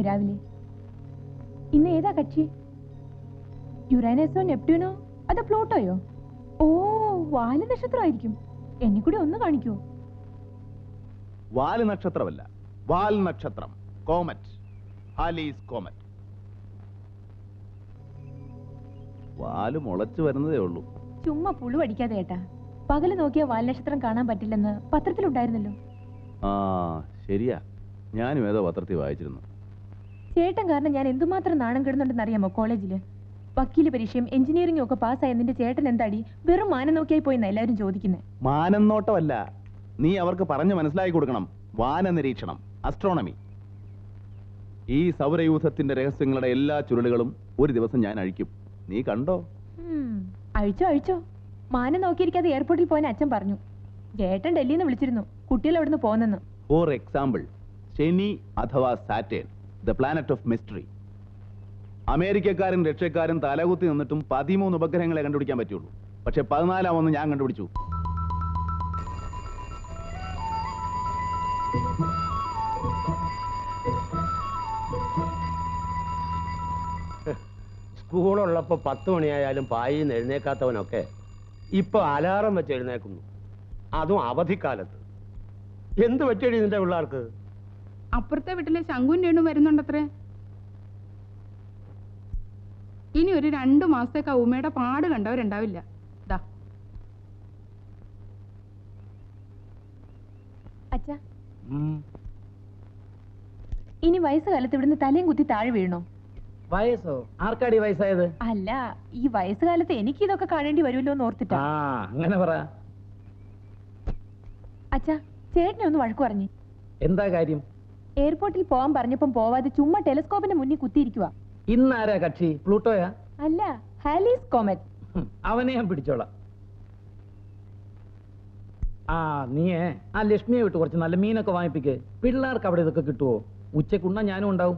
രാവിലെ. ഇന്ന് ഏതാ കക്ഷി? യുറാനസോ നെപ്റ്റ്യൂണോ അതോ പ്ലൂട്ടോയോ? ഓ, വാല് നക്ഷത്രമായിരിക്കും. എന്നെ കൂടി ഒന്ന് കാണിക്കോ? വാല് നക്ഷത്രമല്ല, വാൽ നക്ഷത്രം, കോമറ്റ്, ഹാലീസ് കോമറ്റ്. വാല് മുളച്ചു വരുന്നതേ ഉള്ളൂ. ചുമ്മാ പുളുവടിക്കാതെ ഏട്ടാ. പകല് നോക്കിയ വാൽ നക്ഷത്രം കാണാൻ പറ്റില്ലെന്ന് പത്രത്തിലുണ്ടായിരുന്നല്ലോ. ആ ശരിയാ, ഞാനും ഏതോ പത്രത്തിൽ വായിച്ചിരുന്നു. ചേട്ടൻ കാരണം ഞാൻ എന്തുമാത്രം നാണം കിടുന്നുണ്ടെന്ന് അറിയാമോ കോളേജില്? വക്കീല് പരീക്ഷയും എഞ്ചിനീയറിംഗും ഒക്കെ പാസ്സായ നിന്റെ ചേട്ടൻ എന്താടി വെറും മാനം നോക്കിയായി പോയിന്ന എല്ലാവരും ചോദിക്കുന്നത്. മാനം നോട്ടമല്ല, നീ അവർക്ക് പറഞ്ഞു മനസ്സിലാക്കി കൊടുക്കണം. വാന നിരീക്ഷണം, അസ്ട്രോണമി. ഈ സൗരയൂഥത്തിന്റെ രഹസ്യങ്ങളുടെ എല്ലാ ചുരുളുകളും ഒരു ദിവസം ഞാൻ അഴിക്കും. നീ കണ്ടോ? അഴിച്ചോ അഴിച്ചോ. മാനം നോക്കിയിരിക്കാതെ എയർപോർട്ടിൽ പോയാൻ അച്ഛൻ പറഞ്ഞു. ചേട്ടൻ ഡൽഹിയിൽ നിന്ന് വിളിച്ചിരുന്നു കുട്ടികൾ എവിടുന്ന് പോകുന്നെന്ന്. ഫോർ എക്സാമ്പിൾ, ശനി അഥവാ Saturn, the planet of mystery. അമേരിക്കക്കാരും റഷ്യക്കാരും തലകുത്തി നിന്നിട്ടും 13 ഉപഗ്രഹങ്ങളെ കണ്ടുപിടിക്കാൻ പറ്റുള്ളൂ. പക്ഷെ 14 ഞാൻ കണ്ടുപിടിച്ചു. സ്കൂളുള്ളപ്പോൾ 10 മണിയായാലും പായിൽ നിന്ന് എഴുന്നേക്കാത്തവനൊക്കെ ഇപ്പൊ അലാറം വെച്ച് എഴുന്നേക്കുന്നു, അതും അവധിക്കാലത്ത്. എന്ത് പറ്റിയടി നിന്റെ പിള്ളേർക്ക്? അപ്പുറത്തെ വീട്ടിലെ ശങ്കുൻ രേണു വരുന്നുണ്ടത്രേ. ഇനി ഒരു 2 മാസത്തേക്ക് ഉമ്മയുടെ പാട് കണ്ടവരുണ്ടാവില്ല. അച്ഛാ, ഇനി വയസ്സുകാലത്ത് ഇവിടുന്ന് തലയും കുത്തി താഴെ വീഴണോ? വയസ്സോ? ആർക്കാടി വയസ്സായത്? അല്ല, ഈ വയസ്സുകാലത്ത് എനിക്ക് ഇതൊക്കെ കാണേണ്ടി വരുമല്ലോ എന്ന് ഓർത്തിട്ടാ. അങ്ങനെ പറ. അച്ഛാ, ചേട്ടനെ ഒന്ന് വഴക്കു പറഞ്ഞു. എന്താ കാര്യം? എയർപോർട്ടിൽ പോവാൻ പറഞ്ഞപ്പം പോവാതെ ചുമ്മാ ടെലിസ്കോപ്പിന്റെ മുന്നിൽ കുത്തിയിരിക്കുക. ഇന്നാരാ കക്ഷി? പ്ലൂട്ടോയാ? അല്ല, ഹാലീസ് കോമറ്റ്. അവനെ ഞാൻ പിടിച്ചോളാം. നീയേ ആ ലക്ഷ്മിയെ വിട്ട് കുറച്ച് നല്ല മീനൊക്കെ വാങ്ങിപ്പിക്ക്. പിള്ളേർക്ക് അവിടെ ഇതൊക്കെ കിട്ടുവോ? ഉച്ചക്കുണ്ണ ഞാനും ഉണ്ടാവും.